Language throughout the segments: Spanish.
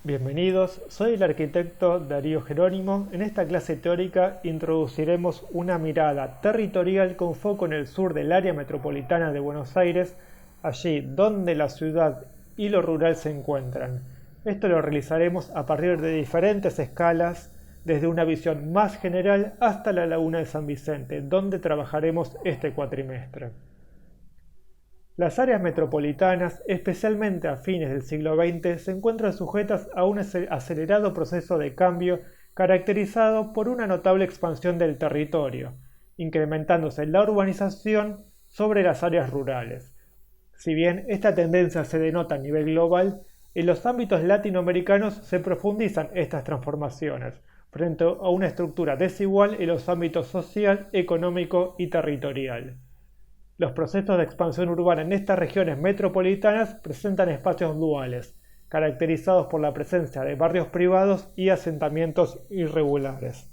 Bienvenidos, soy el arquitecto Darío Jerónimo. En esta clase teórica introduciremos una mirada territorial con foco en el sur del área metropolitana de Buenos Aires, allí donde la ciudad y lo rural se encuentran. Esto lo realizaremos a partir de diferentes escalas, desde una visión más general hasta la laguna de San Vicente, donde trabajaremos este cuatrimestre. Las áreas metropolitanas, especialmente a fines del siglo XX, se encuentran sujetas a un acelerado proceso de cambio caracterizado por una notable expansión del territorio, incrementándose la urbanización sobre las áreas rurales. Si bien esta tendencia se denota a nivel global, en los ámbitos latinoamericanos se profundizan estas transformaciones, frente a una estructura desigual en los ámbitos social, económico y territorial. Los procesos de expansión urbana en estas regiones metropolitanas presentan espacios duales, caracterizados por la presencia de barrios privados y asentamientos irregulares.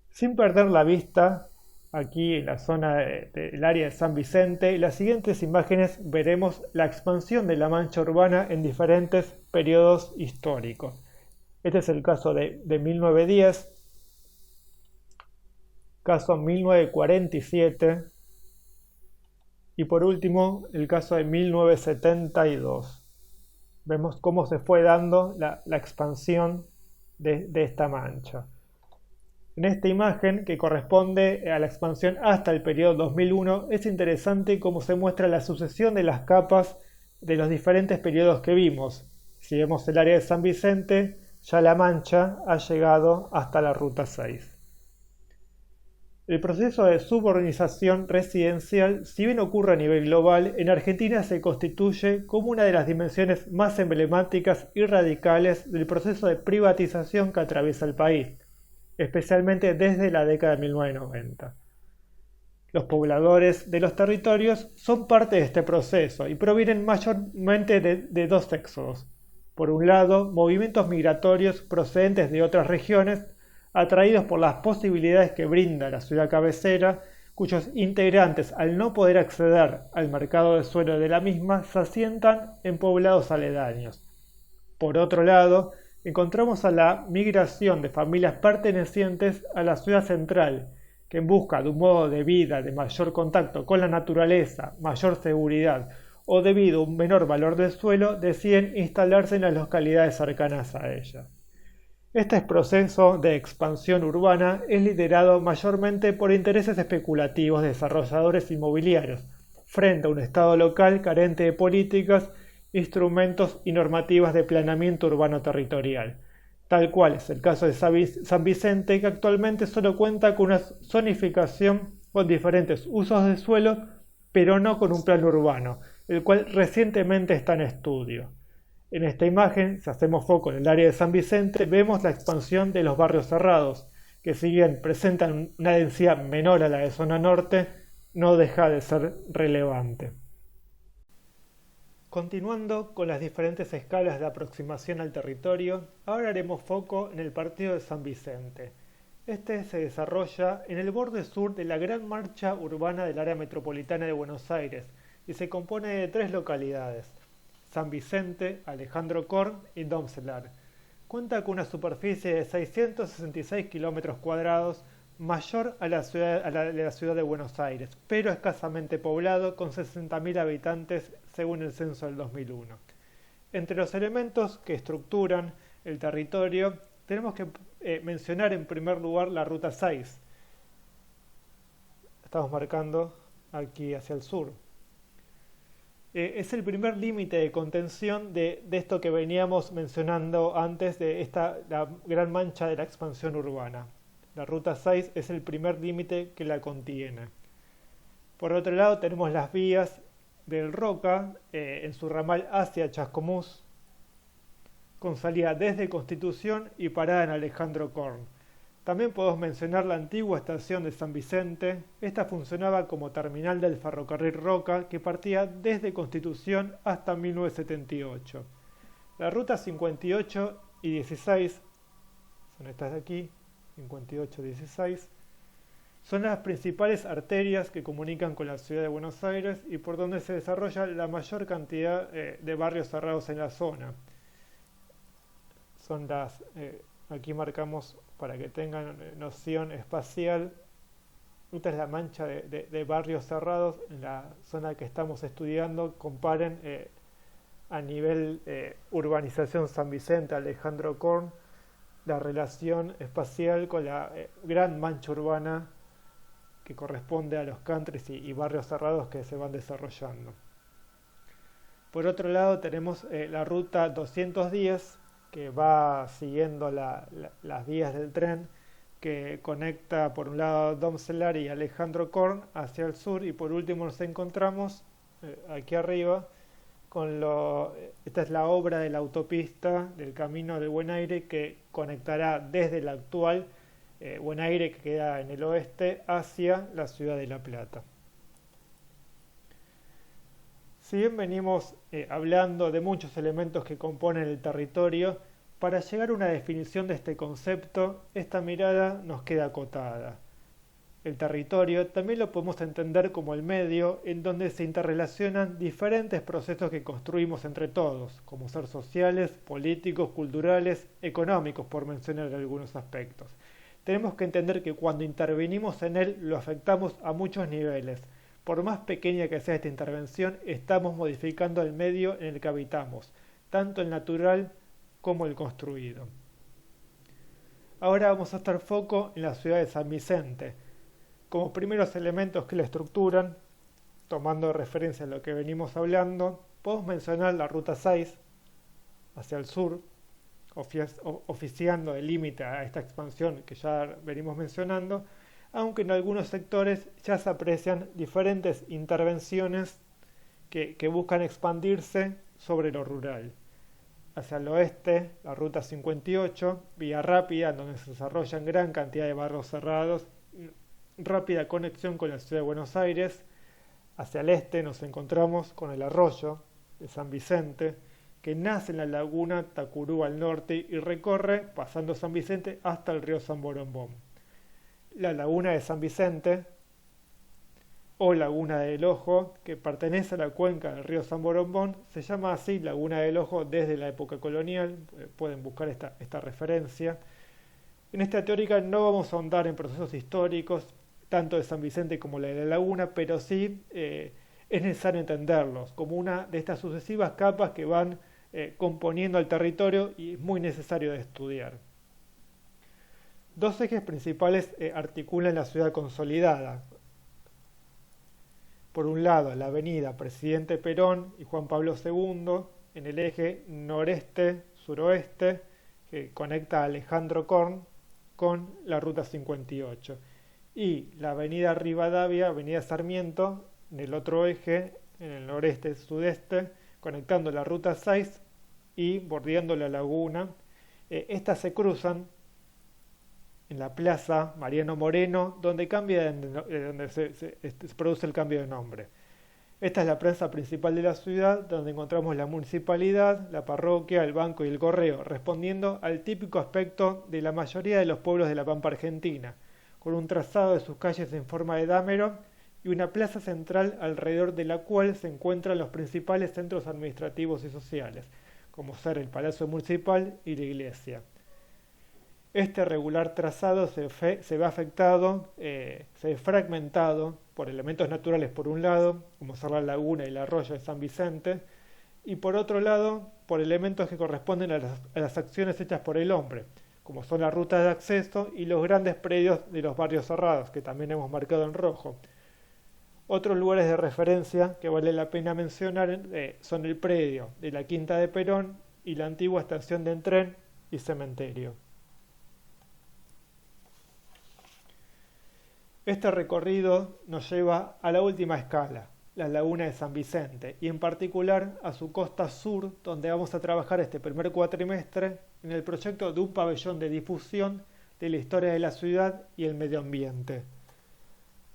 Sin perder la vista, aquí en la zona del área de San Vicente, en las siguientes imágenes veremos la expansión de la mancha urbana en diferentes periodos históricos. Este es el caso de 1910, caso 1947 y por último el caso de 1972. Vemos cómo se fue dando la expansión de esta mancha. En esta imagen, que corresponde a la expansión hasta el periodo 2001, es interesante cómo se muestra la sucesión de las capas de los diferentes periodos que vimos. Si vemos el área de San Vicente, ya la mancha ha llegado hasta la Ruta 6. El proceso de suburbanización residencial, si bien ocurre a nivel global, en Argentina se constituye como una de las dimensiones más emblemáticas y radicales del proceso de privatización que atraviesa el país, especialmente desde la década de 1990. Los pobladores de los territorios son parte de este proceso y provienen mayormente de dos éxodos. Por un lado, movimientos migratorios procedentes de otras regiones, atraídos por las posibilidades que brinda la ciudad cabecera, cuyos integrantes, al no poder acceder al mercado de suelo de la misma, se asientan en poblados aledaños. Por otro lado, encontramos a la migración de familias pertenecientes a la ciudad central, que en busca de un modo de vida de mayor contacto con la naturaleza, mayor seguridad o debido a un menor valor del suelo, deciden instalarse en las localidades cercanas a ella. Este proceso de expansión urbana es liderado mayormente por intereses especulativos de desarrolladores inmobiliarios, frente a un Estado local carente de políticas, instrumentos y normativas de planeamiento urbano territorial, tal cual es el caso de San Vicente, que actualmente solo cuenta con una zonificación con diferentes usos de suelo, pero no con un plan urbano, el cual recientemente está en estudio. En esta imagen, si hacemos foco en el área de San Vicente, vemos la expansión de los barrios cerrados, que si bien presentan una densidad menor a la de zona norte, no deja de ser relevante. Continuando con las diferentes escalas de aproximación al territorio, ahora haremos foco en el partido de San Vicente. Este se desarrolla en el borde sur de la gran marcha urbana del área metropolitana de Buenos Aires y se compone de tres localidades: San Vicente, Alejandro Korn y Domcelar. Cuenta con una superficie de 666 kilómetros cuadrados, mayor a la ciudad de Buenos Aires, pero escasamente poblado, con 60.000 habitantes según el censo del 2001. Entre los elementos que estructuran el territorio, tenemos que mencionar en primer lugar la Ruta 6. Estamos marcando aquí hacia el sur. Es el primer límite de contención de esto que veníamos mencionando antes, de la gran mancha de la expansión urbana. La Ruta 6 es el primer límite que la contiene. Por otro lado tenemos las vías del Roca en su ramal hacia Chascomús, con salida desde Constitución y parada en Alejandro Korn. También podemos mencionar la antigua estación de San Vicente. Esta funcionaba como terminal del ferrocarril Roca, que partía desde Constitución hasta 1978. La ruta 58 y 16, son estas de aquí, 58 y 16, son las principales arterias que comunican con la ciudad de Buenos Aires y por donde se desarrolla la mayor cantidad de barrios cerrados en la zona. son aquí marcamos para que tengan noción espacial. Esta es la mancha de barrios cerrados en la zona que estamos estudiando. Comparen a nivel urbanización San Vicente, Alejandro Korn, la relación espacial con la gran mancha urbana que corresponde a los countries y barrios cerrados que se van desarrollando. Por otro lado tenemos la ruta 210 que va siguiendo las vías del tren, que conecta por un lado Domcelar y Alejandro Korn hacia el sur, y por último nos encontramos aquí arriba con esta es la obra de la autopista del Camino del Buen Aire, que conectará desde el actual Buen Aire, que queda en el oeste, hacia la ciudad de La Plata. Si bien venimos hablando de muchos elementos que componen el territorio, para llegar a una definición de este concepto, esta mirada nos queda acotada. El territorio también lo podemos entender como el medio en donde se interrelacionan diferentes procesos que construimos entre todos, como ser sociales, políticos, culturales, económicos, por mencionar algunos aspectos. Tenemos que entender que cuando intervenimos en él lo afectamos a muchos niveles. Por más pequeña que sea esta intervención, estamos modificando el medio en el que habitamos, tanto el natural como el construido. Ahora vamos a hacer foco en la ciudad de San Vicente. Como primeros elementos que la estructuran, tomando referencia a lo que venimos hablando, podemos mencionar la ruta 6 hacia el sur, oficiando el límite a esta expansión que ya venimos mencionando, aunque en algunos sectores ya se aprecian diferentes intervenciones que buscan expandirse sobre lo rural. Hacia el oeste, la ruta 58, vía rápida, donde se desarrollan gran cantidad de barrios cerrados, rápida conexión con la ciudad de Buenos Aires. Hacia el este nos encontramos con el arroyo de San Vicente, que nace en la laguna Tacurú al norte y recorre, pasando San Vicente, hasta el río San Borombón. La laguna de San Vicente, o Laguna del Ojo, que pertenece a la cuenca del río San Borombón, se llama así Laguna del Ojo desde la época colonial. Pueden buscar esta referencia. En esta teórica no vamos a ahondar en procesos históricos, tanto de San Vicente como la de la laguna, pero sí es necesario entenderlos como una de estas sucesivas capas que van componiendo el territorio, y es muy necesario de estudiar. Dos ejes principales articulan la ciudad consolidada. Por un lado, la avenida Presidente Perón y Juan Pablo II, en el eje noreste-suroeste, que conecta a Alejandro Korn con la ruta 58. Y la avenida Rivadavia, avenida Sarmiento, en el otro eje, en el noreste-sudeste, conectando la ruta 6 y bordeando la laguna. Estas se cruzan en la plaza Mariano Moreno, donde se produce el cambio de nombre. Esta es la plaza principal de la ciudad, donde encontramos la municipalidad, la parroquia, el banco y el correo, respondiendo al típico aspecto de la mayoría de los pueblos de la Pampa Argentina, con un trazado de sus calles en forma de dámero y una plaza central alrededor de la cual se encuentran los principales centros administrativos y sociales, como ser el Palacio Municipal y la iglesia. Este regular trazado se ve afectado, se ve fragmentado por elementos naturales por un lado, como ser la laguna y el arroyo de San Vicente, y por otro lado, por elementos que corresponden a las acciones hechas por el hombre, como son las rutas de acceso y los grandes predios de los barrios cerrados, que también hemos marcado en rojo. Otros lugares de referencia que vale la pena mencionar son el predio de la Quinta de Perón y la antigua estación de tren y cementerio. Este recorrido nos lleva a la última escala, la laguna de San Vicente, y en particular a su costa sur, donde vamos a trabajar este primer cuatrimestre en el proyecto de un pabellón de difusión de la historia de la ciudad y el medio ambiente.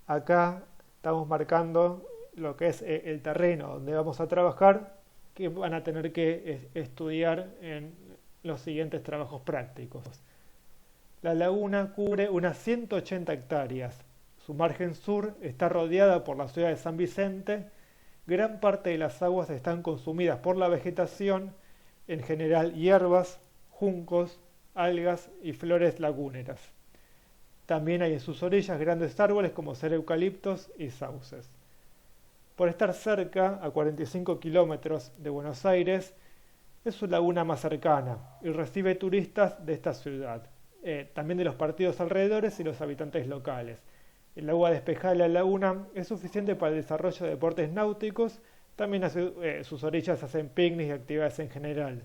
Acá estamos marcando lo que es el terreno donde vamos a trabajar, que van a tener que estudiar en los siguientes trabajos prácticos. La laguna cubre unas 180 hectáreas. Su margen sur está rodeada por la ciudad de San Vicente. Gran parte de las aguas están consumidas por la vegetación, en general hierbas, juncos, algas y flores lagúneras. También hay en sus orillas grandes árboles como ser eucaliptos y sauces. Por estar cerca, a 45 kilómetros de Buenos Aires, es su laguna más cercana y recibe turistas de esta ciudad, también de los partidos alrededores y los habitantes locales. El agua despejada de la laguna es suficiente para el desarrollo de deportes náuticos, también sus orillas hacen picnics y actividades en general.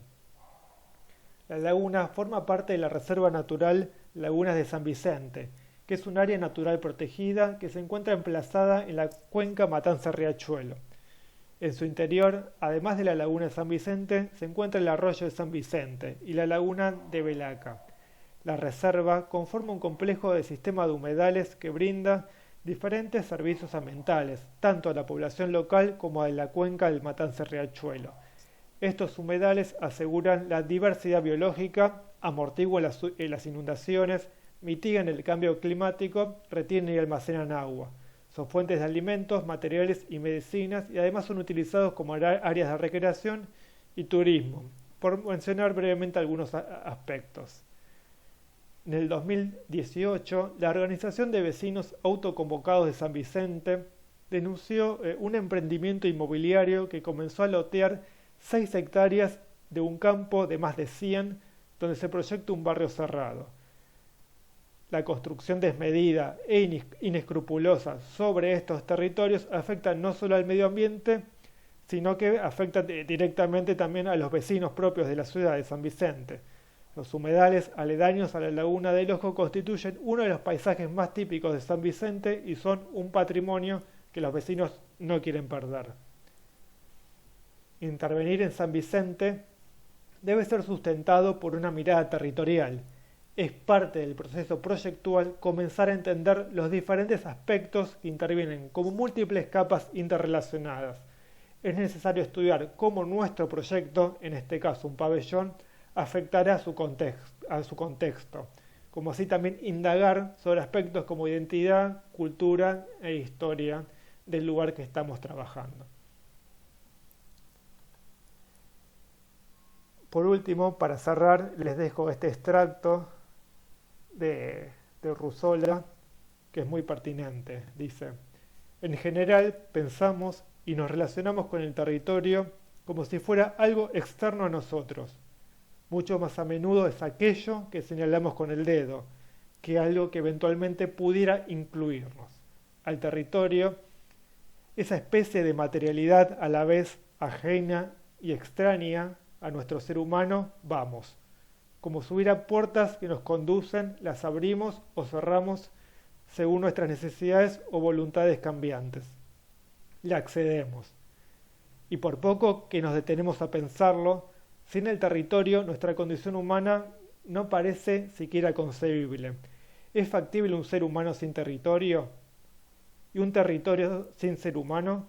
La laguna forma parte de la Reserva Natural Lagunas de San Vicente, que es un área natural protegida que se encuentra emplazada en la cuenca Matanza-Riachuelo. En su interior, además de la laguna de San Vicente, se encuentra el arroyo de San Vicente y la laguna de Velaca. La reserva conforma un complejo de sistema de humedales que brinda diferentes servicios ambientales, tanto a la población local como a la cuenca del Matanza-Riachuelo. Estos humedales aseguran la diversidad biológica, amortiguan las inundaciones, mitigan el cambio climático, retienen y almacenan agua. Son fuentes de alimentos, materiales y medicinas y además son utilizados como áreas de recreación y turismo, por mencionar brevemente algunos aspectos. En el 2018, la Organización de Vecinos Autoconvocados de San Vicente denunció un emprendimiento inmobiliario que comenzó a lotear 6 hectáreas de un campo de más de 100 donde se proyecta un barrio cerrado. La construcción desmedida e inescrupulosa sobre estos territorios afecta no solo al medio ambiente, sino que afecta directamente también a los vecinos propios de la ciudad de San Vicente. Los humedales aledaños a la laguna del Ojo constituyen uno de los paisajes más típicos de San Vicente y son un patrimonio que los vecinos no quieren perder. Intervenir en San Vicente debe ser sustentado por una mirada territorial. Es parte del proceso proyectual comenzar a entender los diferentes aspectos que intervienen como múltiples capas interrelacionadas. Es necesario estudiar cómo nuestro proyecto, en este caso un pabellón, afectará a su contexto, como así también indagar sobre aspectos como identidad, cultura e historia del lugar que estamos trabajando. Por último, para cerrar, les dejo este extracto de Ruzola, que es muy pertinente. Dice: en general pensamos y nos relacionamos con el territorio como si fuera algo externo a nosotros. Mucho más a menudo es aquello que señalamos con el dedo, que algo que eventualmente pudiera incluirnos. Al territorio, esa especie de materialidad a la vez ajena y extraña a nuestro ser humano, vamos. Como si hubiera puertas que nos conducen, las abrimos o cerramos según nuestras necesidades o voluntades cambiantes. Le accedemos. Y por poco que nos detenemos a pensarlo, sin el territorio nuestra condición humana no parece siquiera concebible. ¿Es factible un ser humano sin territorio? ¿Y un territorio sin ser humano?